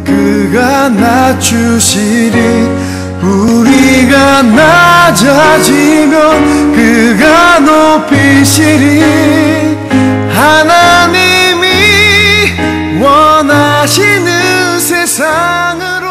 그가 낮추시리. 우리가 낮아지면 그가 높이시리. 하나님이 원하시는 세상으로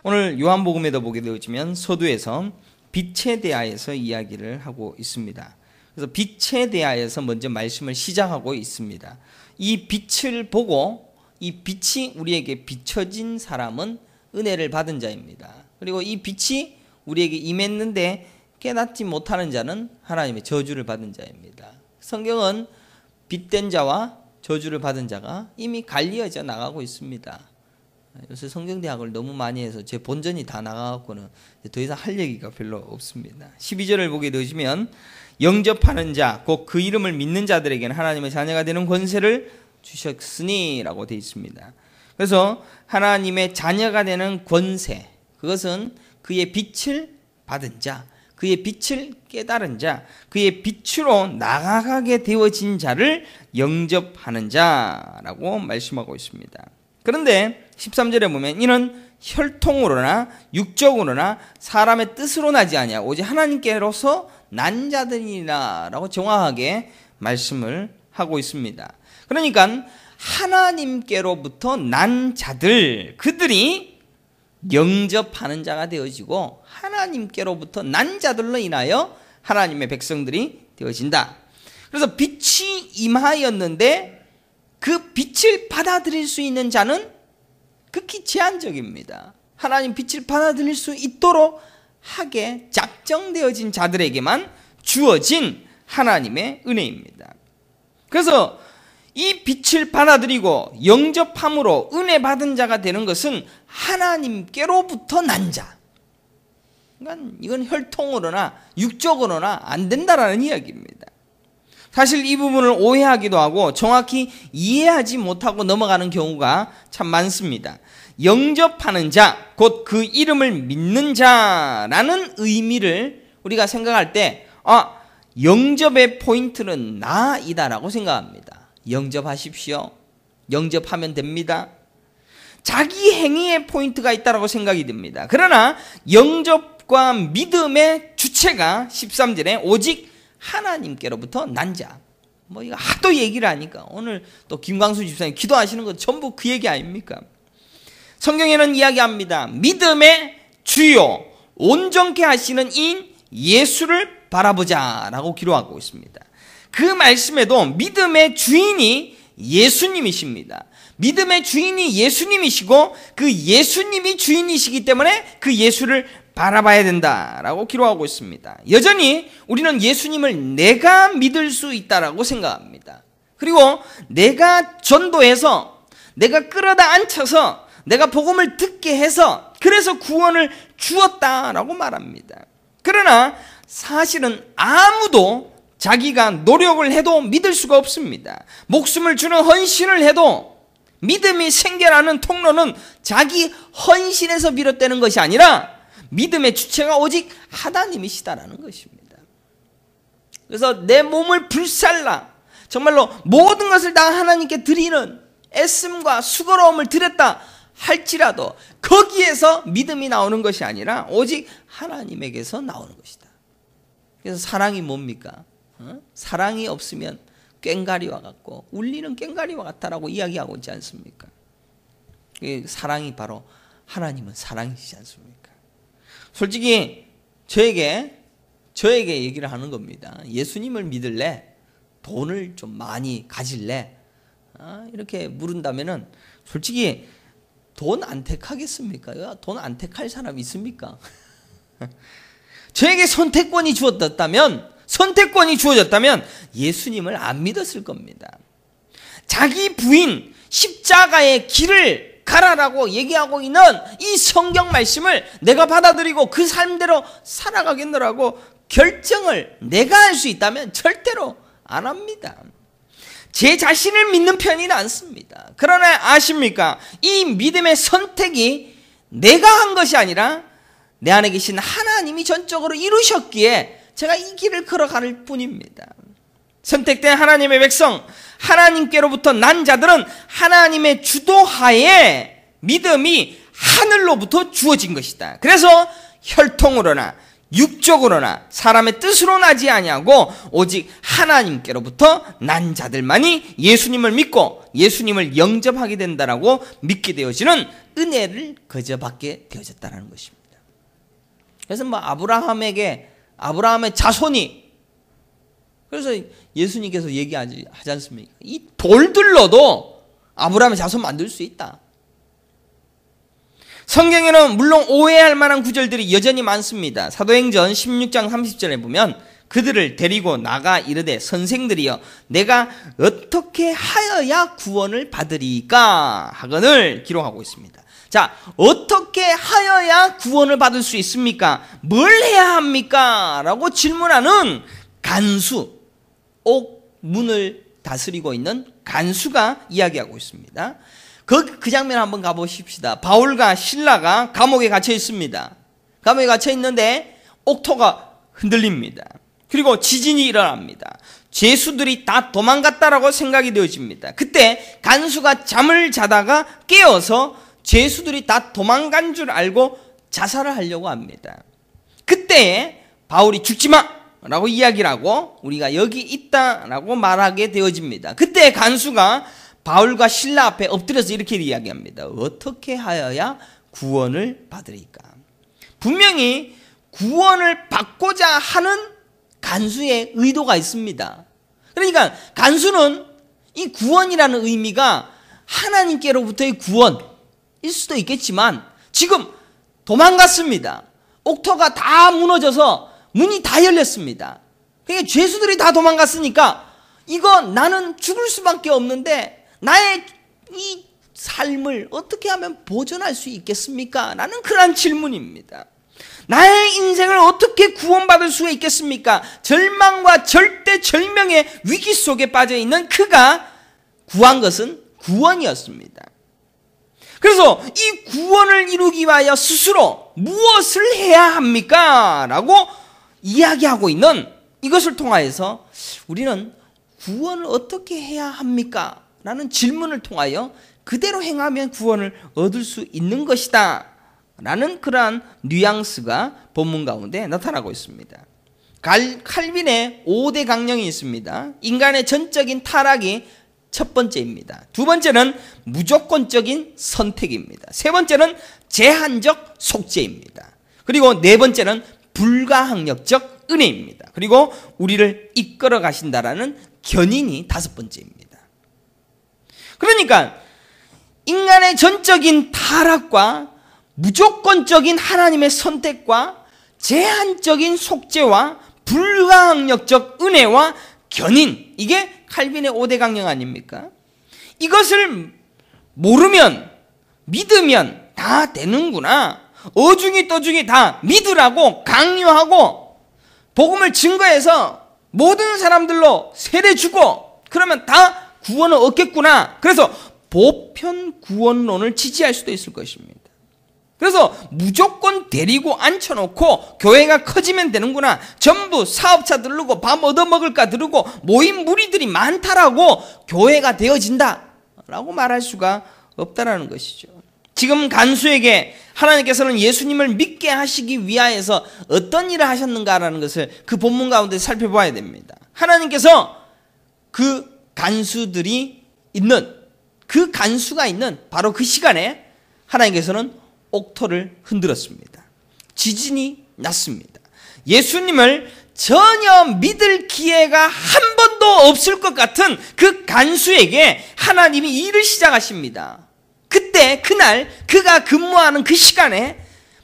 오늘 요한복음에도 보게 되어지면 서두에서 빛에 대하여서 이야기를 하고 있습니다. 그래서 빛에 대하여서 먼저 말씀을 시작하고 있습니다. 이 빛을 보고 이 빛이 우리에게 비춰진 사람은 은혜를 받은 자입니다. 그리고 이 빛이 우리에게 임했는데 깨닫지 못하는 자는 하나님의 저주를 받은 자입니다. 성경은 빛된 자와 저주를 받은 자가 이미 갈리어져 나가고 있습니다. 요새 성경대학을 너무 많이 해서 제 본전이 다 나가갖고는 더 이상 할 얘기가 별로 없습니다. 12절을 보게 되시면 영접하는 자, 곧 그 이름을 믿는 자들에게는 하나님의 자녀가 되는 권세를 주셨으니 라고 되어 있습니다. 그래서 하나님의 자녀가 되는 권세, 그것은 그의 빛을 받은 자, 그의 빛을 깨달은 자, 그의 빛으로 나아가게 되어진 자를 영접하는 자라고 말씀하고 있습니다. 그런데 13절에 보면 이는 혈통으로나 육적으로나 사람의 뜻으로 나지 아니하고 오직 하나님께로서 난 자들이라 라고 정확하게 말씀을 하고 있습니다. 그러니까 하나님께로부터 난 자들, 그들이 영접하는 자가 되어지고 하나님께로부터 난 자들로 인하여 하나님의 백성들이 되어진다. 그래서 빛이 임하였는데 그 빛을 받아들일 수 있는 자는 극히 제한적입니다. 하나님 빛을 받아들일 수 있도록 하게 작정되어진 자들에게만 주어진 하나님의 은혜입니다. 그래서 이 빛을 받아들이고 영접함으로 은혜 받은 자가 되는 것은 하나님께로부터 난 자. 그러니까 이건 혈통으로나 육적으로나 안 된다라는 이야기입니다. 사실 이 부분을 오해하기도 하고 정확히 이해하지 못하고 넘어가는 경우가 참 많습니다. 영접하는 자, 곧 그 이름을 믿는 자라는 의미를 우리가 생각할 때 영접의 포인트는 나이다라고 생각합니다. 영접하십시오. 영접하면 됩니다. 자기 행위의 포인트가 있다라고 생각이 됩니다. 그러나 영접과 믿음의 주체가 13절에 오직 하나님께로부터 난 자. 이거 하도 얘기를 하니까 오늘 또 김광수 집사님 기도하시는 거 전부 그 얘기 아닙니까? 성경에는 이야기합니다. 믿음의 주요 온전케 하시는 인 예수를 바라보자라고 기록하고 있습니다. 그 말씀에도 믿음의 주인이 예수님이십니다. 믿음의 주인이 예수님이시고 그 예수님이 주인이시기 때문에 그 예수를 바라봐야 된다라고 기록하고 있습니다. 여전히 우리는 예수님을 내가 믿을 수 있다라고 생각합니다. 그리고 내가 전도해서 내가 끌어다 앉혀서 내가 복음을 듣게 해서 그래서 구원을 주었다라고 말합니다. 그러나 사실은 아무도 자기가 노력을 해도 믿을 수가 없습니다. 목숨을 주는 헌신을 해도 믿음이 생겨나는 통로는 자기 헌신에서 비롯되는 것이 아니라 믿음의 주체가 오직 하나님이시다라는 것입니다. 그래서 내 몸을 불살라 정말로 모든 것을 다 하나님께 드리는 애씀과 수고로움을 드렸다 할지라도 거기에서 믿음이 나오는 것이 아니라 오직 하나님에게서 나오는 것이다. 그래서 사랑이 뭡니까? 사랑이 없으면 꽹가리와 같고 울리는 꽹가리와 같다라고 이야기하고 있지 않습니까? 사랑이 바로 하나님은 사랑이시지 않습니까? 솔직히 저에게 얘기를 하는 겁니다. 예수님을 믿을래? 돈을 좀 많이 가질래? 이렇게 물은다면은 솔직히 돈 안 택하겠습니까? 돈 안 택할 사람 있습니까? 저에게 선택권이 주어졌다면 예수님을 안 믿었을 겁니다. 자기 부인 십자가의 길을 가라라고 얘기하고 있는 이 성경 말씀을 내가 받아들이고 그 삶대로 살아가겠노라고 결정을 내가 할 수 있다면 절대로 안 합니다. 제 자신을 믿는 편이는 않습니다. 그러나 아십니까? 이 믿음의 선택이 내가 한 것이 아니라 내 안에 계신 하나님이 전적으로 이루셨기에 제가 이 길을 걸어갈 뿐입니다. 선택된 하나님의 백성, 하나님께로부터 난 자들은 하나님의 주도하에 믿음이 하늘로부터 주어진 것이다. 그래서 혈통으로나 육적으로나 사람의 뜻으로 나지 아니하고 오직 하나님께로부터 난 자들만이 예수님을 믿고 예수님을 영접하게 된다라고 믿게 되어지는 은혜를 거저 받게 되어졌다는 것입니다. 그래서 아브라함의 자손이, 그래서 예수님께서 얘기하지 않습니까? 이 돌들로도 아브라함의 자손 만들 수 있다. 성경에는 물론 오해할 만한 구절들이 여전히 많습니다. 사도행전 16장 30절에 보면 그들을 데리고 나가 이르되 선생들이여 내가 어떻게 하여야 구원을 받으리까 하거늘 기록하고 있습니다. 자, 어떻게 하여야 구원을 받을 수 있습니까? 뭘 해야 합니까? 라고 질문하는 간수, 옥문을 다스리고 있는 간수가 이야기하고 있습니다. 그 장면 한번 가보십시다. 바울과 실라가 감옥에 갇혀 있습니다. 감옥에 갇혀 있는데 옥토가 흔들립니다. 그리고 지진이 일어납니다. 죄수들이 다 도망갔다라고 생각이 되어집니다. 그때 간수가 잠을 자다가 깨어서 죄수들이 다 도망간 줄 알고 자살을 하려고 합니다. 그때 바울이 죽지 마! 라고 이야기를 하고 우리가 여기 있다라고 말하게 되어집니다. 그때 간수가 바울과 실라 앞에 엎드려서 이렇게 이야기합니다. 어떻게 하여야 구원을 받으리까? 분명히 구원을 받고자 하는 간수의 의도가 있습니다. 그러니까 간수는 이 구원이라는 의미가 하나님께로부터의 구원일 수도 있겠지만 지금 도망갔습니다. 옥토가 다 무너져서 문이 다 열렸습니다. 그러니까 죄수들이 다 도망갔으니까 이거 나는 죽을 수밖에 없는데 나의 이 삶을 어떻게 하면 보존할 수 있겠습니까? 라는 그런 질문입니다. 나의 인생을 어떻게 구원받을 수가 있겠습니까? 절망과 절대절명의 위기 속에 빠져있는 그가 구한 것은 구원이었습니다. 그래서 이 구원을 이루기 위하여 스스로 무엇을 해야 합니까? 라고 이야기하고 있는 이것을 통하여서 우리는 구원을 어떻게 해야 합니까? 라는 질문을 통하여 그대로 행하면 구원을 얻을 수 있는 것이다 라는 그러한 뉘앙스가 본문 가운데 나타나고 있습니다. 칼빈의 5대 강령이 있습니다. 인간의 전적인 타락이 첫 번째입니다. 두 번째는 무조건적인 선택입니다. 세 번째는 제한적 속죄입니다. 그리고 네 번째는 불가항력적 은혜입니다. 그리고 우리를 이끌어 가신다라는 견인이 다섯 번째입니다. 그러니까 인간의 전적인 타락과 무조건적인 하나님의 선택과 제한적인 속죄와 불가항력적 은혜와 견인, 이게 칼빈의 5대 강령 아닙니까? 이것을 모르면 믿으면 다 되는구나. 어중이 떠중이 다 믿으라고 강요하고 복음을 증거해서 모든 사람들로 세례 주고 그러면 다 구원을 얻겠구나. 그래서 보편 구원론을 지지할 수도 있을 것입니다. 그래서 무조건 데리고 앉혀놓고 교회가 커지면 되는구나. 전부 사업차 들르고 밥 얻어먹을까 들르고 모임 무리들이 많다라고 교회가 되어진다 라고 말할 수가 없다라는 것이죠. 지금 간수에게 하나님께서는 예수님을 믿게 하시기 위하여서 어떤 일을 하셨는가라는 것을 그 본문 가운데 살펴봐야 됩니다. 하나님께서 그 간수들이 있는, 그 간수가 있는 바로 그 시간에 하나님께서는 옥토를 흔들었습니다. 지진이 났습니다. 예수님을 전혀 믿을 기회가 한 번도 없을 것 같은 그 간수에게 하나님이 일을 시작하십니다. 그때 그날 그가 근무하는 그 시간에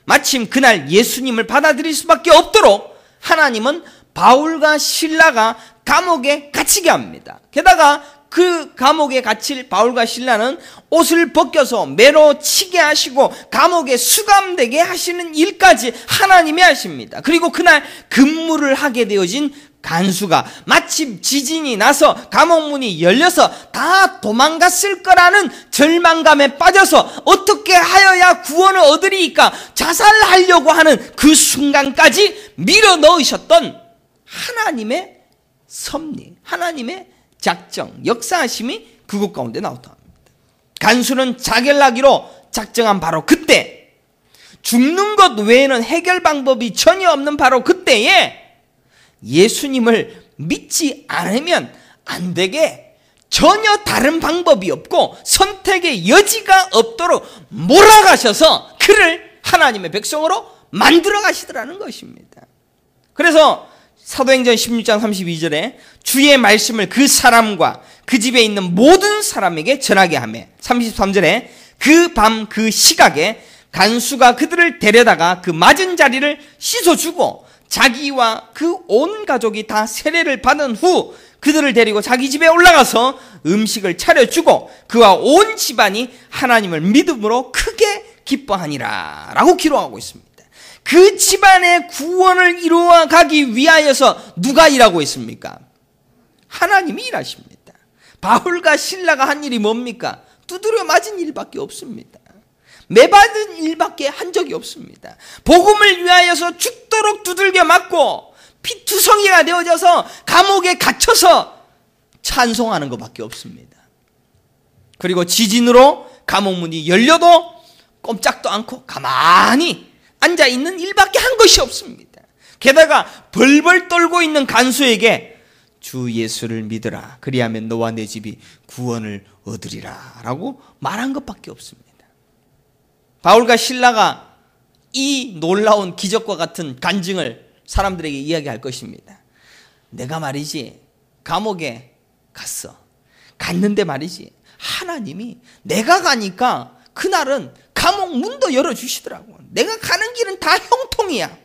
마침 그날 예수님을 받아들일 수밖에 없도록 하나님은 바울과 실라가 감옥에 갇히게 합니다. 게다가 그 감옥에 갇힐 바울과 실라는 옷을 벗겨서 매로 치게 하시고 감옥에 수감되게 하시는 일까지 하나님이 하십니다. 그리고 그날 근무를 하게 되어진 간수가 마침 지진이 나서 감옥문이 열려서 다 도망갔을 거라는 절망감에 빠져서 어떻게 하여야 구원을 얻으리까 자살하려고 하는 그 순간까지 밀어 넣으셨던 하나님의 섭리, 하나님의 작정, 역사하심이 그것 가운데 나왔다 합니다. 간수는 자결나기로 작정한 바로 그때, 죽는 것 외에는 해결 방법이 전혀 없는 바로 그때에 예수님을 믿지 않으면 안 되게 전혀 다른 방법이 없고 선택의 여지가 없도록 몰아가셔서 그를 하나님의 백성으로 만들어 가시더라는 것입니다. 그래서 사도행전 16장 32절에 주의 말씀을 그 사람과 그 집에 있는 모든 사람에게 전하게 하며, 33절에 그 밤 그 시각에 간수가 그들을 데려다가 그 맞은 자리를 씻어주고 자기와 그 온 가족이 다 세례를 받은 후 그들을 데리고 자기 집에 올라가서 음식을 차려주고 그와 온 집안이 하나님을 믿음으로 크게 기뻐하니라 라고 기록하고 있습니다. 그 집안의 구원을 이루어 가기 위하여서 누가 일하고 있습니까? 하나님이 일하십니다. 바울과 실라가 한 일이 뭡니까? 두드려 맞은 일밖에 없습니다. 매받은 일밖에 한 적이 없습니다. 복음을 위하여서 죽도록 두들겨 맞고 피투성이가 되어져서 감옥에 갇혀서 찬송하는 것밖에 없습니다. 그리고 지진으로 감옥 문이 열려도 꼼짝도 않고 가만히 앉아있는 일밖에 한 것이 없습니다. 게다가 벌벌 떨고 있는 간수에게 주 예수를 믿으라, 그리하면 너와 내 집이 구원을 얻으리라 라고 말한 것밖에 없습니다. 바울과 실라가 이 놀라운 기적과 같은 간증을 사람들에게 이야기할 것입니다. 내가 말이지 감옥에 갔는데 말이지 하나님이 내가 가니까 그날은 감옥 문도 열어주시더라고. 내가 가는 길은 다 형통이야.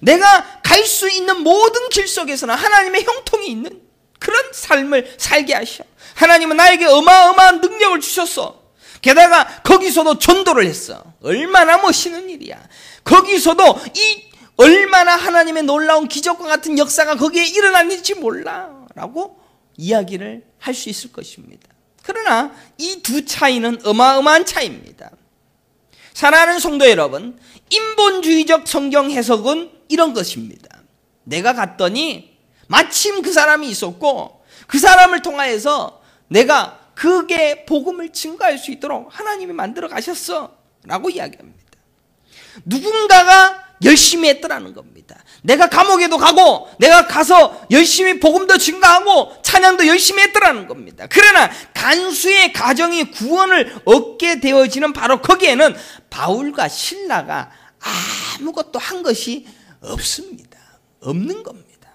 내가 갈 수 있는 모든 길 속에서는 하나님의 형통이 있는 그런 삶을 살게 하셔. 하나님은 나에게 어마어마한 능력을 주셨어. 게다가 거기서도 전도를 했어. 얼마나 멋있는 일이야. 거기서도 이 얼마나 하나님의 놀라운 기적과 같은 역사가 거기에 일어났는지 몰라 라고 이야기를 할 수 있을 것입니다. 그러나 이 두 차이는 어마어마한 차이입니다. 사랑하는 성도 여러분, 인본주의적 성경 해석은 이런 것입니다. 내가 갔더니 마침 그 사람이 있었고 그 사람을 통하여서 내가 그게 복음을 증거할 수 있도록 하나님이 만들어 가셨어 라고 이야기합니다. 누군가가 열심히 했더라는 겁니다. 내가 감옥에도 가고 내가 가서 열심히 복음도 증거하고 찬양도 열심히 했더라는 겁니다. 그러나 간수의 가정이 구원을 얻게 되어지는 바로 거기에는 바울과 실라가 아무것도 한 것이 없습니다. 없는 겁니다.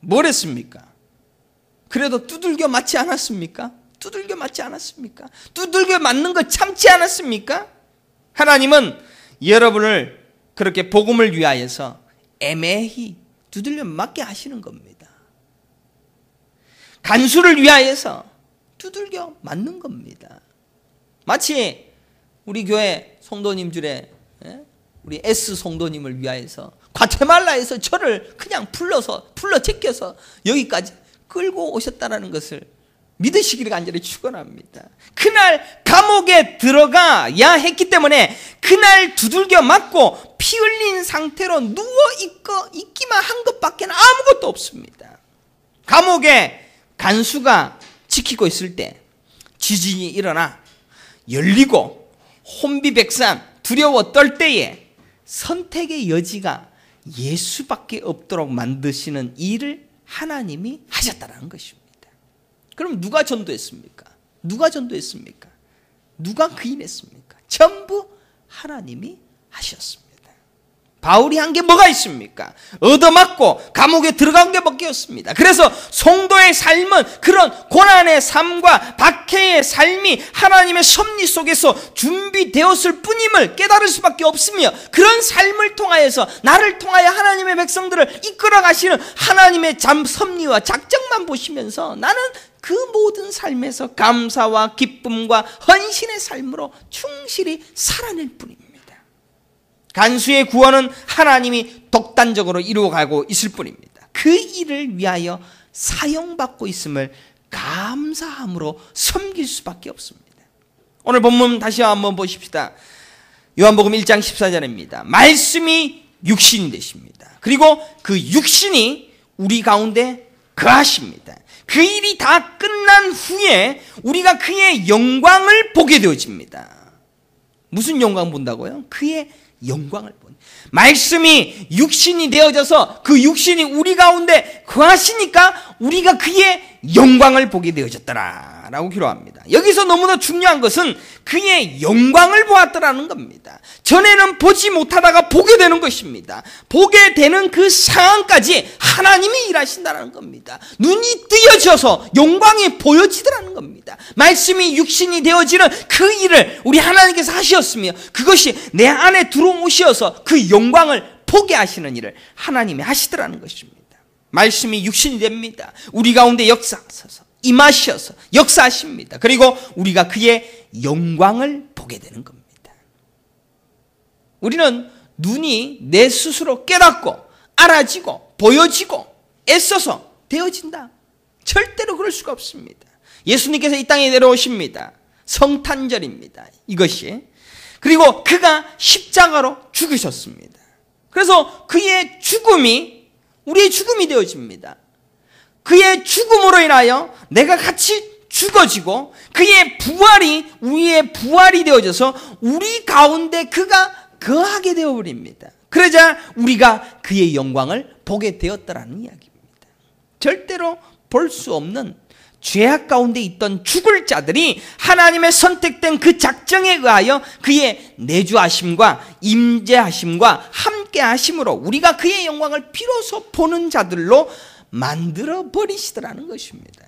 뭘 했습니까? 그래도 두들겨 맞지 않았습니까? 두들겨 맞지 않았습니까? 두들겨 맞는 거 참지 않았습니까? 하나님은 여러분을 그렇게 복음을 위하여서 애매히 두들겨 맞게 하시는 겁니다. 간수를 위하여서 두들겨 맞는 겁니다. 마치 우리 교회 성도님 중에 우리 S 성도님을 위하여서 과테말라에서 저를 그냥 불러 제껴서 여기까지 끌고 오셨다는 것을 믿으시기를 간절히 축원합니다. 그날 감옥에 들어가야 했기 때문에 그날 두들겨 맞고 피 흘린 상태로 누워 있기만 한 것밖에 아무것도 없습니다. 감옥에 간수가 지키고 있을 때 지진이 일어나 열리고 혼비백산 두려워 떨 때에 선택의 여지가 예수밖에 없도록 만드시는 일을 하나님이 하셨다는 것입니다. 그럼 누가 전도했습니까? 누가 전도했습니까? 누가 구인했습니까? 전부 하나님이 하셨습니다. 바울이 한 게 뭐가 있습니까? 얻어맞고 감옥에 들어간 게 밖에 없습니다. 그래서 성도의 삶은 그런 고난의 삶과 박해의 삶이 하나님의 섭리 속에서 준비되었을 뿐임을 깨달을 수밖에 없으며, 그런 삶을 통하여서 나를 통하여 하나님의 백성들을 이끌어 가시는 하나님의 섭리와 작정만 보시면서 나는 그 모든 삶에서 감사와 기쁨과 헌신의 삶으로 충실히 살아낼 뿐입니다. 간수의 구원은 하나님이 독단적으로 이루어가고 있을 뿐입니다. 그 일을 위하여 사용받고 있음을 감사함으로 섬길 수밖에 없습니다. 오늘 본문 다시 한번 보십시다. 요한복음 1장 14절입니다. 말씀이 육신이 되십니다. 그리고 그 육신이 우리 가운데 거하십니다. 그 일이 다 끝난 후에 우리가 그의 영광을 보게 되어집니다. 무슨 영광 본다고요? 그의 영광을 본. 말씀이 육신이 되어져서 그 육신이 우리 가운데 거하시니까 우리가 그의 영광을 보게 되어졌더라 라고 기록합니다. 여기서 너무나 중요한 것은 그의 영광을 보았더라는 겁니다. 전에는 보지 못하다가 보게 되는 것입니다. 보게 되는 그 상황까지 하나님이 일하신다는 겁니다. 눈이 뜨여져서 영광이 보여지더라는 겁니다. 말씀이 육신이 되어지는 그 일을 우리 하나님께서 하셨으며 그것이 내 안에 들어오셔서 그 영광을 보게 하시는 일을 하나님이 하시더라는 것입니다. 말씀이 육신이 됩니다. 우리 가운데 역사하셔서 임하셔서 역사하십니다. 그리고 우리가 그의 영광을 보게 되는 겁니다. 우리는 눈이 내 스스로 깨닫고 알아지고 보여지고 애써서 되어진다. 절대로 그럴 수가 없습니다. 예수님께서 이 땅에 내려오십니다. 성탄절입니다. 이것이. 그리고 그가 십자가로 죽으셨습니다. 그래서 그의 죽음이 우리의 죽음이 되어집니다. 그의 죽음으로 인하여 내가 같이 죽어지고 그의 부활이 우리의 부활이 되어져서 우리 가운데 그가 거하게 되어버립니다. 그러자 우리가 그의 영광을 보게 되었다라는 이야기입니다. 절대로 볼 수 없는 죄악 가운데 있던 죽을 자들이 하나님의 선택된 그 작정에 의하여 그의 내주하심과 임재하심과 함께하심으로 우리가 그의 영광을 비로소 보는 자들로 만들어 버리시더라는 것입니다.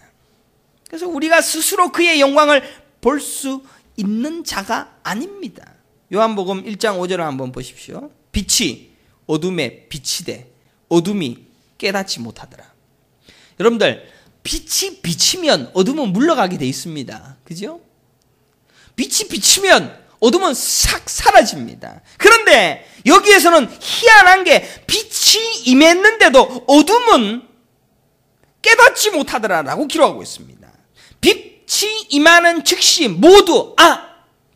그래서 우리가 스스로 그의 영광을 볼 수 있는 자가 아닙니다. 요한복음 1장 5절을 한번 보십시오. 빛이 어둠에 비치되 어둠이 깨닫지 못하더라. 여러분들 빛이 비치면 어둠은 물러가게 돼 있습니다. 그죠? 빛이 비치면 어둠은 싹 사라집니다. 그런데 여기에서는 희한한 게 빛이 임했는데도 어둠은 깨닫지 못하더라라고 기록하고 있습니다. 빛이 임하는 즉시 모두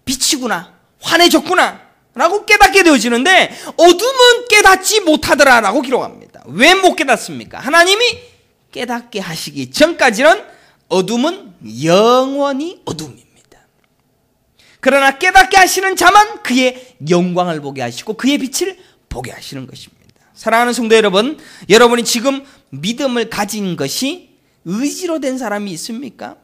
빛이구나, 환해졌구나 라고 깨닫게 되어지는데 어둠은 깨닫지 못하더라라고 기록합니다. 왜 못 깨닫습니까? 하나님이 깨닫게 하시기 전까지는 어둠은 영원히 어둠입니다. 그러나 깨닫게 하시는 자만 그의 영광을 보게 하시고 그의 빛을 보게 하시는 것입니다. 사랑하는 성도 여러분, 여러분이 지금 믿음을 가진 것이 의지로 된 사람이 있습니까?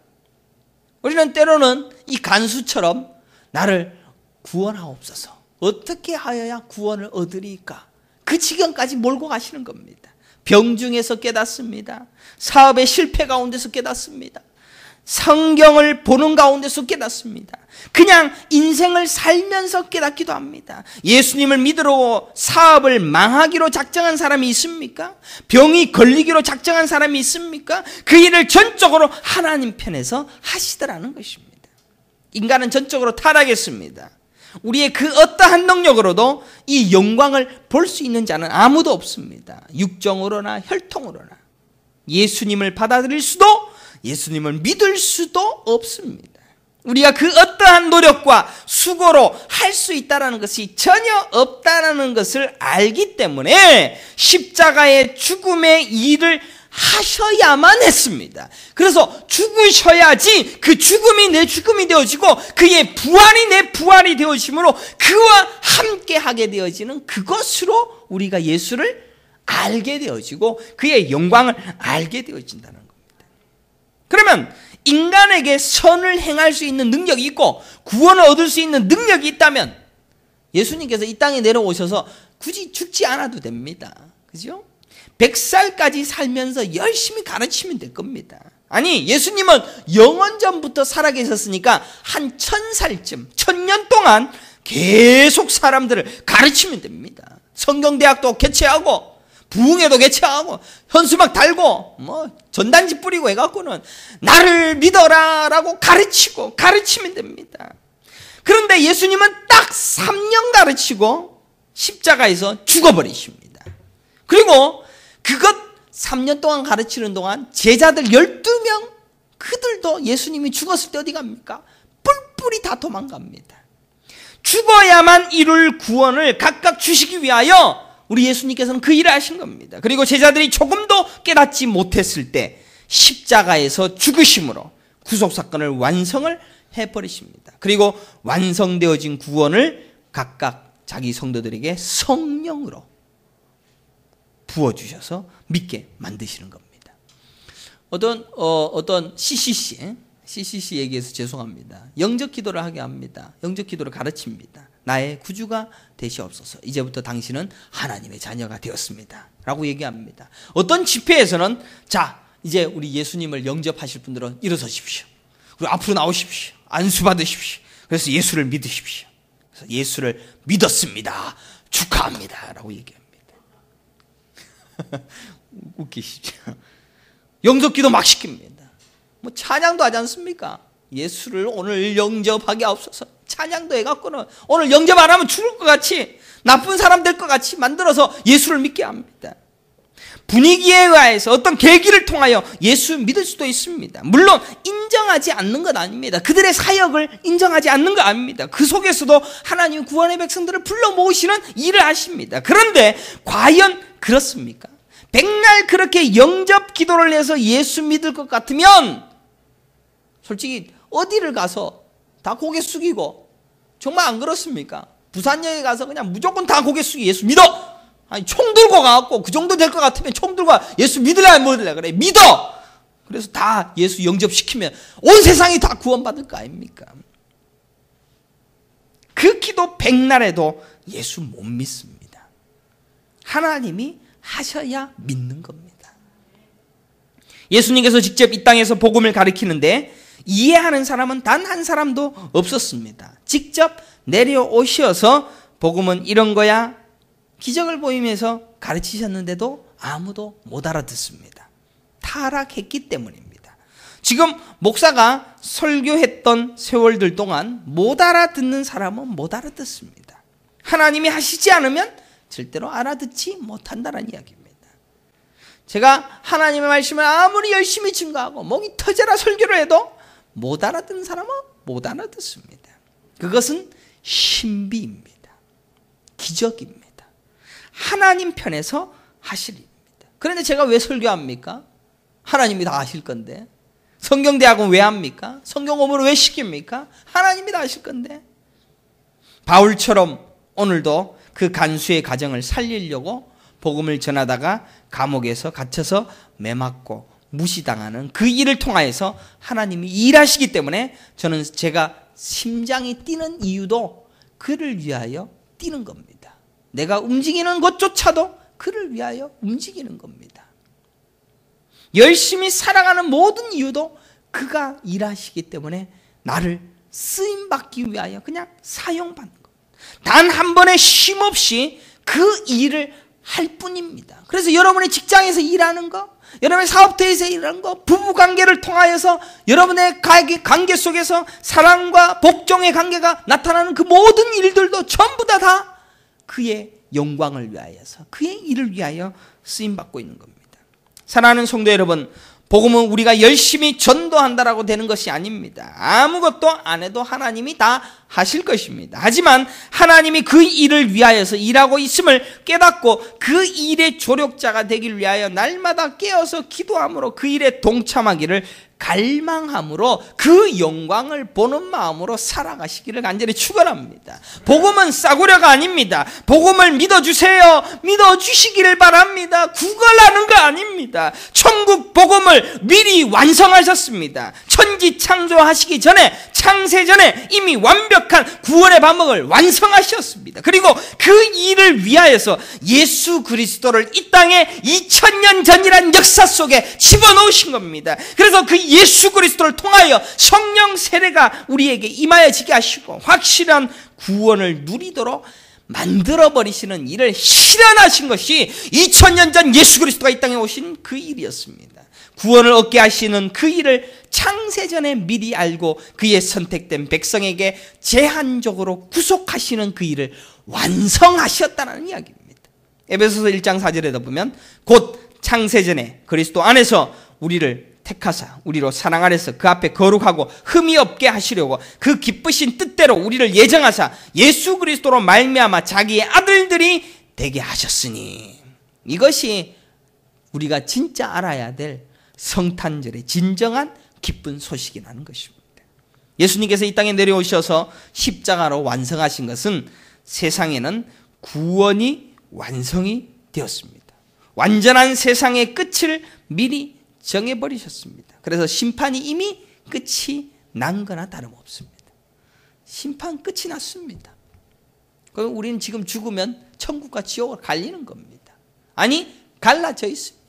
우리는 때로는 이 간수처럼 나를 구원하옵소서, 어떻게 하여야 구원을 얻으리까? 그 지경까지 몰고 가시는 겁니다. 병중에서 깨닫습니다. 사업의 실패 가운데서 깨닫습니다. 성경을 보는 가운데서 깨닫습니다. 그냥 인생을 살면서 깨닫기도 합니다. 예수님을 믿으러 사업을 망하기로 작정한 사람이 있습니까? 병이 걸리기로 작정한 사람이 있습니까? 그 일을 전적으로 하나님 편에서 하시더라는 것입니다. 인간은 전적으로 타락했습니다. 우리의 그 어떠한 능력으로도 이 영광을 볼 수 있는 자는 아무도 없습니다. 육정으로나 혈통으로나 예수님을 받아들일 수도 예수님을 믿을 수도 없습니다. 우리가 그 어떠한 노력과 수고로 할 수 있다는 것이 전혀 없다는 것을 알기 때문에 십자가의 죽음의 일을 하셔야만 했습니다. 그래서 죽으셔야지 그 죽음이 내 죽음이 되어지고 그의 부활이 내 부활이 되어짐으로 그와 함께 하게 되어지는 그것으로 우리가 예수를 알게 되어지고 그의 영광을 알게 되어진다는 겁니다. 그러면 인간에게 선을 행할 수 있는 능력이 있고 구원을 얻을 수 있는 능력이 있다면 예수님께서 이 땅에 내려오셔서 굳이 죽지 않아도 됩니다. 그죠? 100살까지 살면서 열심히 가르치면 될 겁니다. 아니, 예수님은 영원전부터 살아계셨으니까 한 1000살쯤 1000년 동안 계속 사람들을 가르치면 됩니다. 성경대학도 개최하고 부흥회도 개최하고 현수막 달고 전단지 뿌리고 해갖고는 나를 믿어라 라고 가르치면 됩니다. 그런데 예수님은 딱 3년 가르치고 십자가에서 죽어버리십니다. 그리고 그것 3년 동안 가르치는 동안 제자들 12명 그들도 예수님이 죽었을 때 어디 갑니까? 뿔뿔이 다 도망갑니다. 죽어야만 이룰 구원을 각각 주시기 위하여 우리 예수님께서는 그 일을 하신 겁니다. 그리고 제자들이 조금도 깨닫지 못했을 때 십자가에서 죽으심으로 구속사건을 완성을 해버리십니다. 그리고 완성되어진 구원을 각각 자기 성도들에게 성령으로 부어주셔서 믿게 만드시는 겁니다. 어떤 CCC 얘기해서 죄송합니다. 영적 기도를 하게 합니다. 영적 기도를 가르칩니다. 나의 구주가 되시옵소서. 이제부터 당신은 하나님의 자녀가 되었습니다. 라고 얘기합니다. 어떤 집회에서는 자, 이제 우리 예수님을 영접하실 분들은 일어서십시오. 그리고 앞으로 나오십시오. 안수 받으십시오. 그래서 예수를 믿으십시오. 그래서 예수를 믿었습니다. 축하합니다. 라고 얘기합니다. 웃기시죠? 영접기도 막 시킵니다. 뭐 찬양도 하지 않습니까? 예수를 오늘 영접하게 하옵소서. 찬양도 해갖고는 오늘 영접 안 하면 죽을 것 같이, 나쁜 사람 될 것 같이 만들어서 예수를 믿게 합니다. 분위기에 의해서 어떤 계기를 통하여 예수 믿을 수도 있습니다. 물론 인정하지 않는 건 아닙니다. 그들의 사역을 인정하지 않는 건 아닙니다. 그 속에서도 하나님 구원의 백성들을 불러 모으시는 일을 하십니다. 그런데 과연 그렇습니까? 백날 그렇게 영접 기도를 해서 예수 믿을 것 같으면 솔직히 어디를 가서 다 고개 숙이고, 정말 안 그렇습니까? 부산역에 가서 그냥 무조건 다 고개 숙이고 예수 믿어! 아니 총 들고 가갖고 그 정도 될 것 같으면 총 들고 예수 믿을래 안 믿을래? 그래 믿어! 그래서 다 예수 영접시키면 온 세상이 다 구원받을 거 아닙니까? 그 기도 백날에도 예수 못 믿습니다. 하나님이 하셔야 믿는 겁니다. 예수님께서 직접 이 땅에서 복음을 가르치는데 이해하는 사람은 단 한 사람도 없었습니다. 직접 내려오셔서 복음은 이런 거야 기적을 보이면서 가르치셨는데도 아무도 못 알아듣습니다. 타락했기 때문입니다. 지금 목사가 설교했던 세월들 동안 못 알아듣는 사람은 못 알아듣습니다. 하나님이 하시지 않으면 절대로 알아듣지 못한다는 이야기입니다. 제가 하나님의 말씀을 아무리 열심히 증거하고 목이 터져라 설교를 해도 못 알아듣는 사람은 못 알아듣습니다. 그것은 신비입니다. 기적입니다. 하나님 편에서 하실 일입니다. 그런데 제가 왜 설교합니까? 하나님이 다 하실 건데. 성경대학은 왜 합니까? 성경 공부를 왜 시킵니까? 하나님이 다 하실 건데. 바울처럼 오늘도 그 간수의 가정을 살리려고 복음을 전하다가 감옥에서 갇혀서 매맞고 무시당하는 그 일을 통하여서 하나님이 일하시기 때문에 저는 제가 심장이 뛰는 이유도 그를 위하여 뛰는 겁니다. 내가 움직이는 것조차도 그를 위하여 움직이는 겁니다. 열심히 살아가는 모든 이유도 그가 일하시기 때문에 나를 쓰임받기 위하여 그냥 사용받는 겁니다. 단 한 번의 쉼 없이 그 일을 할 뿐입니다. 그래서 여러분의 직장에서 일하는 거, 여러분의 사업터에서 일하는 거, 부부관계를 통하여서 여러분의 관계 속에서 사랑과 복종의 관계가 나타나는 그 모든 일들도 전부 다 그의 영광을 위하여서, 그의 일을 위하여 쓰임받고 있는 겁니다. 사랑하는 성도 여러분, 복음은 우리가 열심히 전도한다라고 되는 것이 아닙니다. 아무것도 안 해도 하나님이 다 하실 것입니다. 하지만 하나님이 그 일을 위하여서 일하고 있음을 깨닫고 그 일의 조력자가 되길 위하여 날마다 깨어서 기도함으로 그 일에 동참하기를 갈망함으로 그 영광을 보는 마음으로 살아가시기를 간절히 축원합니다. 복음은 싸구려가 아닙니다. 복음을 믿어주세요. 믿어주시기를 바랍니다. 구걸하는 거 아닙니다. 천국 복음을 미리 완성하셨습니다. 천지 창조하시기 전에, 창세 전에 이미 완벽한 구원의 방법을 완성하셨습니다. 그리고 그 일을 위하여서 예수 그리스도를 이 땅에 2000년 전이란 역사 속에 집어넣으신 겁니다. 그래서 그 예수 그리스도를 통하여 성령 세례가 우리에게 임하여지게 하시고 확실한 구원을 누리도록 만들어버리시는 일을 실현하신 것이 2000년 전 예수 그리스도가 이 땅에 오신 그 일이었습니다. 구원을 얻게 하시는 그 일을 창세전에 미리 알고 그의 선택된 백성에게 제한적으로 구속하시는 그 일을 완성하셨다는 이야기입니다. 에베소서 1장 4절에도 보면 곧 창세전에 그리스도 안에서 우리를 택하사 우리로 사랑 아래서 그 앞에 거룩하고 흠이 없게 하시려고 그 기쁘신 뜻대로 우리를 예정하사 예수 그리스도로 말미암아 자기의 아들들이 되게 하셨으니, 이것이 우리가 진짜 알아야 될 성탄절의 진정한 기쁜 소식이라는 것입니다. 예수님께서 이 땅에 내려오셔서 십자가로 완성하신 것은 세상에는 구원이 완성이 되었습니다. 완전한 세상의 끝을 미리 정해버리셨습니다. 그래서 심판이 이미 끝이 난 거나 다름없습니다. 심판 끝이 났습니다. 그럼 우리는 지금 죽으면 천국과 지옥을 갈리는 겁니다. 아니, 갈라져 있습니다.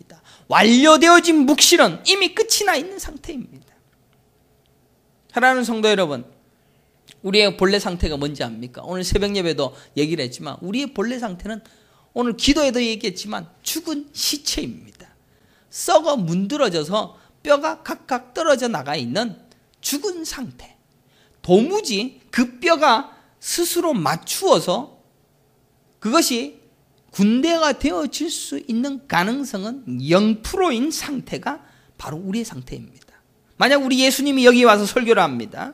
완료되어진 묵시는 이미 끝이 나 있는 상태입니다. 사랑하는 성도 여러분, 우리의 본래 상태가 뭔지 압니까? 오늘 새벽 예배도 얘기를 했지만 우리의 본래 상태는 오늘 기도에도 얘기했지만 죽은 시체입니다. 썩어 문드러져서 뼈가 각각 떨어져 나가 있는 죽은 상태. 도무지 그 뼈가 스스로 맞추어서 그것이 군대가 되어질 수 있는 가능성은 0%인 상태가 바로 우리의 상태입니다. 만약 우리 예수님이 여기 와서 설교를 합니다.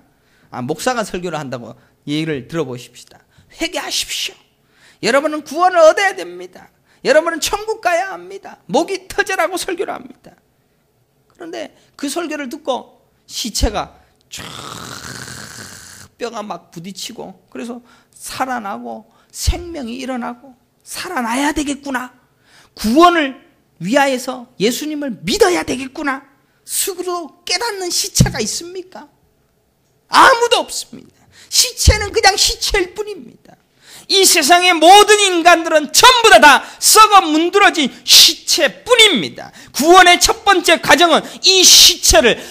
목사가 설교를 한다고 얘기를 들어보십시다. 회개하십시오. 여러분은 구원을 얻어야 됩니다. 여러분은 천국 가야 합니다. 목이 터져라고 설교를 합니다. 그런데 그 설교를 듣고 시체가 쫙 뼈가 막 부딪히고 그래서 살아나고 생명이 일어나고 살아나야 되겠구나. 구원을 위하여서 예수님을 믿어야 되겠구나. 스스로 깨닫는 시체가 있습니까? 아무도 없습니다. 시체는 그냥 시체일 뿐입니다. 이 세상의 모든 인간들은 전부 다 썩어 문드러진 시체뿐입니다. 구원의 첫 번째 과정은 이 시체를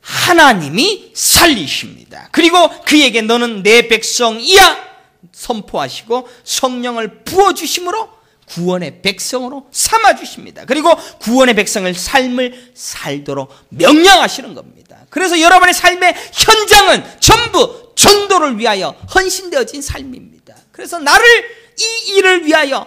하나님이 살리십니다. 그리고 그에게 너는 내 백성이야 선포하시고 성령을 부어주심으로 구원의 백성으로 삼아주십니다. 그리고 구원의 백성을 삶을 살도록 명령하시는 겁니다. 그래서 여러분의 삶의 현장은 전부 전도를 위하여 헌신되어진 삶입니다. 그래서 나를 이 일을 위하여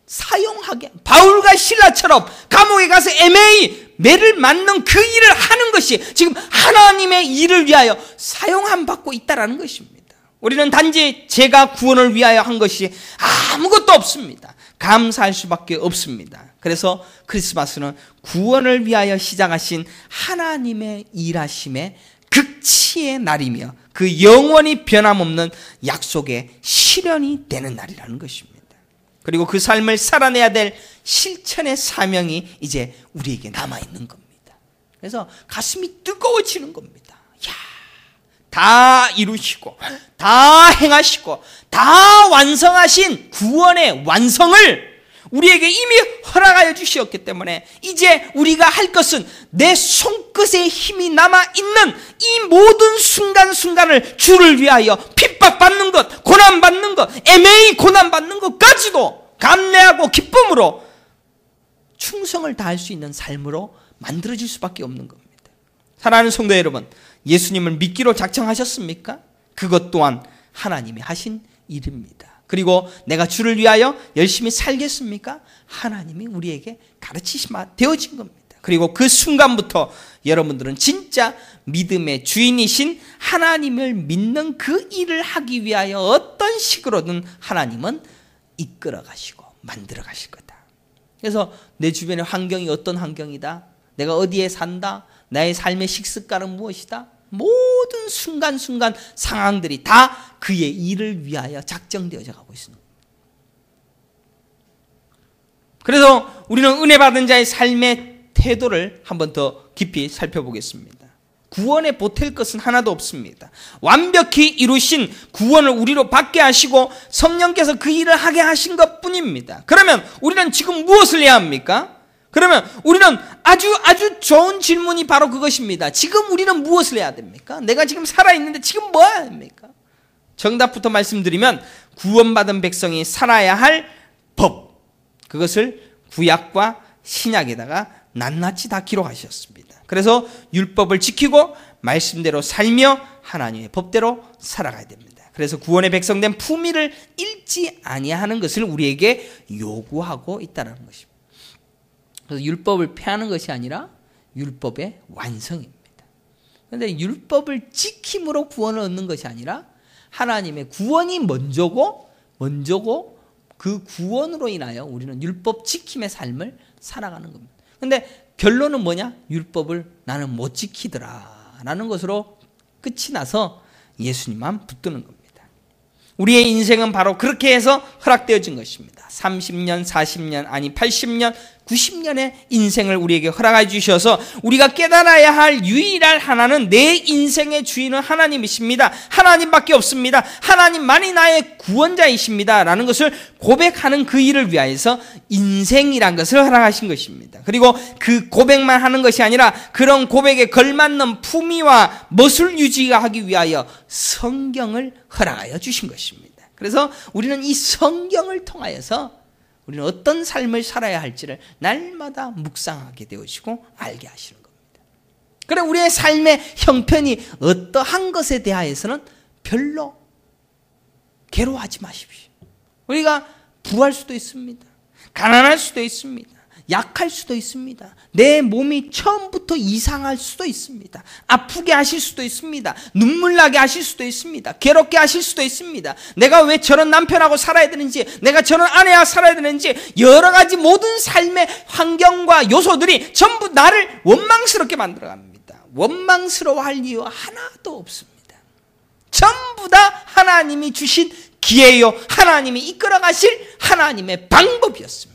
사용하게 바울과 실라처럼 감옥에 가서 애매히 매를 맞는 그 일을 하는 것이 지금 하나님의 일을 위하여 사용함 받고 있다는 것입니다. 우리는 단지 제가 구원을 위하여 한 것이 아무것도 없습니다. 감사할 수밖에 없습니다. 그래서 크리스마스는 구원을 위하여 시작하신 하나님의 일하심의 극치의 날이며 그 영원히 변함없는 약속의 실현이 되는 날이라는 것입니다. 그리고 그 삶을 살아내야 될 실천의 사명이 이제 우리에게 남아있는 겁니다. 그래서 가슴이 뜨거워지는 겁니다. 야, 다 이루시고 다 행하시고 다 완성하신 구원의 완성을 우리에게 이미 허락하여 주셨기 때문에 이제 우리가 할 것은 내 손끝에 힘이 남아있는 이 모든 순간순간을 주를 위하여 핍박받는 것, 고난받는 것, 애매히 고난받는 것까지도 감내하고 기쁨으로 충성을 다할 수 있는 삶으로 만들어질 수밖에 없는 겁니다. 사랑하는 성도 여러분, 예수님을 믿기로 작정하셨습니까? 그것 또한 하나님이 하신 일입니다. 그리고 내가 주를 위하여 열심히 살겠습니까? 하나님이 우리에게 가르치시마 되어진 겁니다. 그리고 그 순간부터 여러분들은 진짜 믿음의 주인이신 하나님을 믿는 그 일을 하기 위하여 어떤 식으로든 하나님은 이끌어 가시고 만들어 가실 거다. 그래서 내 주변의 환경이 어떤 환경이다, 내가 어디에 산다, 나의 삶의 식습관은 무엇이다, 모든 순간순간 상황들이 다 그의 일을 위하여 작정되어져 가고 있습니다. 그래서 우리는 은혜 받은 자의 삶의 태도를 한번 더 깊이 살펴보겠습니다. 구원에 보탤 것은 하나도 없습니다. 완벽히 이루신 구원을 우리로 받게 하시고 성령께서 그 일을 하게 하신 것뿐입니다. 그러면 우리는 지금 무엇을 해야 합니까? 그러면 우리는 아주 좋은 질문이 바로 그것입니다. 지금 우리는 무엇을 해야 됩니까? 내가 지금 살아있는데 지금 뭐 해야 됩니까? 정답부터 말씀드리면 구원받은 백성이 살아야 할 법, 그것을 구약과 신약에다가 낱낱이 다 기록하셨습니다. 그래서 율법을 지키고 말씀대로 살며 하나님의 법대로 살아가야 됩니다. 그래서 구원의 백성된 품위를 잃지 아니하는 것을 우리에게 요구하고 있다는 것입니다. 그래서 율법을 폐하는 것이 아니라 율법의 완성입니다. 그런데 율법을 지킴으로 구원을 얻는 것이 아니라 하나님의 구원이 먼저고 그 구원으로 인하여 우리는 율법 지킴의 삶을 살아가는 겁니다. 그런데 결론은 뭐냐? 율법을 나는 못 지키더라 라는 것으로 끝이 나서 예수님만 붙드는 겁니다. 우리의 인생은 바로 그렇게 해서 허락되어진 것입니다. 30년, 40년, 아니 80년, 90년의 인생을 우리에게 허락해 주셔서 우리가 깨달아야 할 유일한 하나는 내 인생의 주인은 하나님이십니다. 하나님밖에 없습니다. 하나님만이 나의 구원자이십니다 라는 것을 고백하는 그 일을 위하여서 인생이란 것을 허락하신 것입니다. 그리고 그 고백만 하는 것이 아니라 그런 고백에 걸맞는 품위와 멋을 유지하기 위하여 성경을 허락하여 주신 것입니다. 그래서 우리는 이 성경을 통하여서 우리는 어떤 삶을 살아야 할지를 날마다 묵상하게 되어지고 알게 하시는 겁니다. 그래 우리의 삶의 형편이 어떠한 것에 대하여서는 별로 괴로워하지 마십시오. 우리가 부할 수도 있습니다. 가난할 수도 있습니다. 약할 수도 있습니다. 내 몸이 처음부터 이상할 수도 있습니다. 아프게 하실 수도 있습니다. 눈물 나게 하실 수도 있습니다. 괴롭게 하실 수도 있습니다. 내가 왜 저런 남편하고 살아야 되는지, 내가 저런 아내와 살아야 되는지, 여러 가지 모든 삶의 환경과 요소들이 전부 나를 원망스럽게 만들어갑니다. 원망스러워할 이유 하나도 없습니다. 전부 다 하나님이 주신 기회요, 하나님이 이끌어 가실 하나님의 방법이었습니다.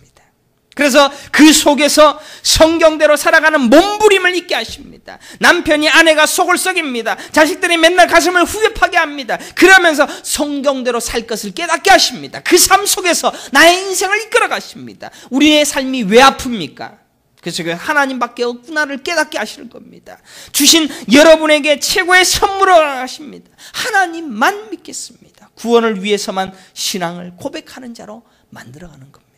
그래서 그 속에서 성경대로 살아가는 몸부림을 잊게 하십니다. 남편이 아내가 속을 썩입니다. 자식들이 맨날 가슴을 후회하게 합니다. 그러면서 성경대로 살 것을 깨닫게 하십니다. 그 삶 속에서 나의 인생을 이끌어 가십니다. 우리의 삶이 왜 아픕니까? 그래서 하나님밖에 없구나를 깨닫게 하시는 겁니다. 주신 여러분에게 최고의 선물을 하십니다. 하나님만 믿겠습니다. 구원을 위해서만 신앙을 고백하는 자로 만들어가는 겁니다.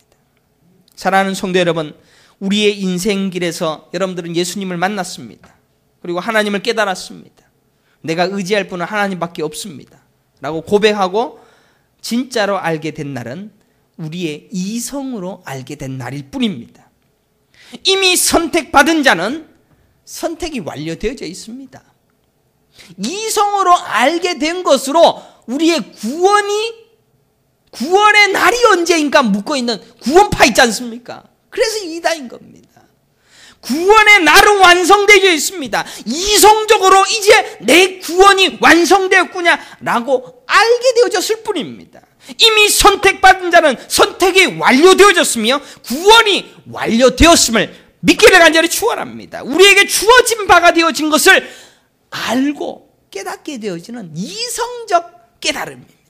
사랑하는 성도 여러분, 우리의 인생길에서 여러분들은 예수님을 만났습니다. 그리고 하나님을 깨달았습니다. 내가 의지할 분은 하나님밖에 없습니다 라고 고백하고 진짜로 알게 된 날은 우리의 이성으로 알게 된 날일 뿐입니다. 이미 선택받은 자는 선택이 완료되어져 있습니다. 이성으로 알게 된 것으로 우리의 구원의 날이 언제인가 묻고 있는 구원파 있지 않습니까? 그래서 이다인 겁니다. 구원의 날은 완성되어 있습니다. 이성적으로 이제 내 구원이 완성되었구냐라고 알게 되어졌을 뿐입니다. 이미 선택받은 자는 선택이 완료되어졌으며 구원이 완료되었음을 믿기를 간절히 축원합니다. 우리에게 주어진 바가 되어진 것을 알고 깨닫게 되어지는 이성적 깨달음입니다.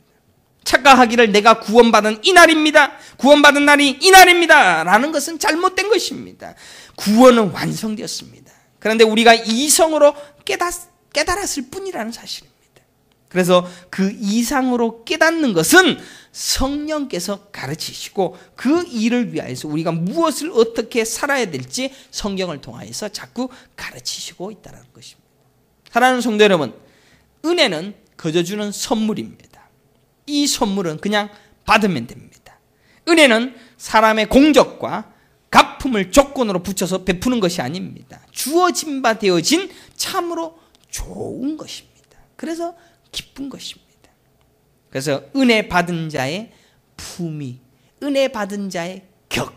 착각하기를 내가 구원받은 이 날입니다. 구원받은 날이 이 날입니다. 라는 것은 잘못된 것입니다. 구원은 완성되었습니다. 그런데 우리가 이성으로 깨달았을 뿐이라는 사실입니다. 그래서 그 이상으로 깨닫는 것은 성령께서 가르치시고 그 일을 위하여서 우리가 무엇을 어떻게 살아야 될지 성경을 통하여서 자꾸 가르치시고 있다는 것입니다. 사랑하는 성도 여러분, 은혜는 거저 주는 선물입니다. 이 선물은 그냥 받으면 됩니다. 은혜는 사람의 공적과 갚음을 조건으로 붙여서 베푸는 것이 아닙니다. 주어진 바 되어진 참으로 좋은 것입니다. 그래서 기쁜 것입니다. 그래서 은혜 받은 자의 품위, 은혜 받은 자의 격,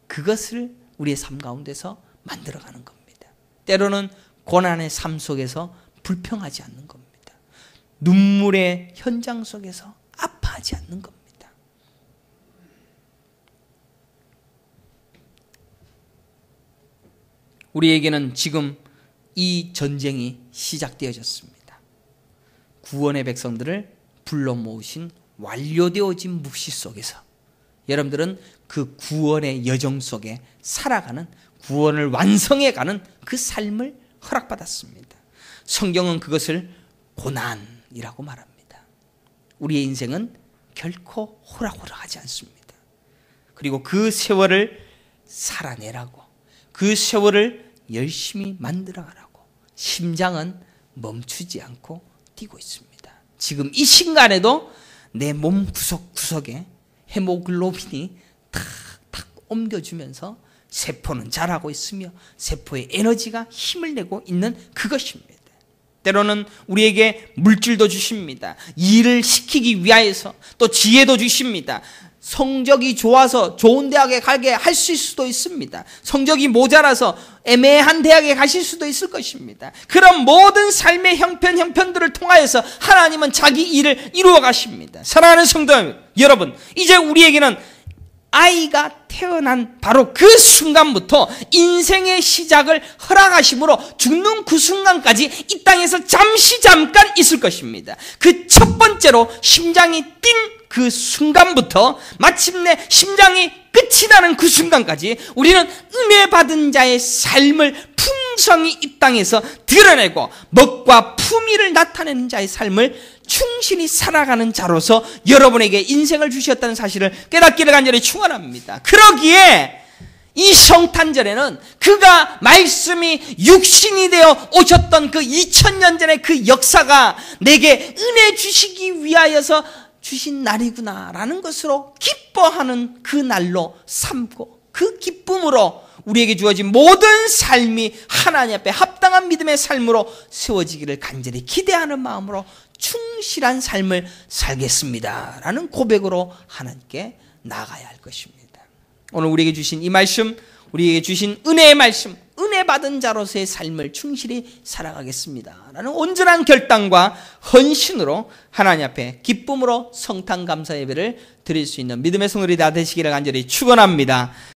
그것을 우리의 삶 가운데서 만들어가는 겁니다. 때로는 고난의 삶 속에서 불평하지 않는 겁니다. 눈물의 현장 속에서 아파하지 않는 겁니다. 우리에게는 지금 이 전쟁이 시작되어졌습니다. 구원의 백성들을 불러 모으신 완료되어진 묵시 속에서 여러분들은 그 구원의 여정 속에 살아가는, 구원을 완성해가는 그 삶을 허락받았습니다. 성경은 그것을 고난이라고 말합니다. 우리의 인생은 결코 호락호락하지 않습니다. 그리고 그 세월을 살아내라고, 그 세월을 열심히 만들어가라고 심장은 멈추지 않고 뛰고 있습니다. 지금 이 순간에도 내 몸 구석구석에 헤모글로빈이 탁탁 옮겨주면서 세포는 자라고 있으며 세포의 에너지가 힘을 내고 있는 그것입니다. 때로는 우리에게 물질도 주십니다. 일을 시키기 위하여서 또 지혜도 주십니다. 성적이 좋아서 좋은 대학에 가게 하실 수도 있습니다. 성적이 모자라서 애매한 대학에 가실 수도 있을 것입니다. 그런 모든 삶의 형편들을 통하여서 하나님은 자기 일을 이루어 가십니다. 사랑하는 성도 여러분, 이제 우리에게는 아이가 태어난 바로 그 순간부터 인생의 시작을 허락하심으로 죽는 그 순간까지 이 땅에서 잠깐 있을 것입니다. 그 첫 번째로 심장이 뛴 그 순간부터 마침내 심장이 끝이 나는 그 순간까지 우리는 은혜 받은 자의 삶을 풍성히 이 땅에서 드러내고 먹과 품위를 나타내는 자의 삶을 충실히 살아가는 자로서 여러분에게 인생을 주셨다는 사실을 깨닫기를 간절히 축원합니다. 그러기에 이 성탄절에는 그가 말씀이 육신이 되어 오셨던 그 2000년 전의 그 역사가 내게 은혜 주시기 위하여서 주신 날이구나라는 것으로 기뻐하는 그 날로 삼고 그 기쁨으로 우리에게 주어진 모든 삶이 하나님 앞에 합당한 믿음의 삶으로 세워지기를 간절히 기대하는 마음으로 충실한 삶을 살겠습니다라는 고백으로 하나님께 나아가야 할 것입니다. 오늘 우리에게 주신 이 말씀, 우리에게 주신 은혜의 말씀, 은혜 받은 자로서의 삶을 충실히 살아가겠습니다라는 온전한 결단과 헌신으로 하나님 앞에 기쁨으로 성탄 감사 예배를 드릴 수 있는 믿음의 성도들이 다 되시기를 간절히 축원합니다.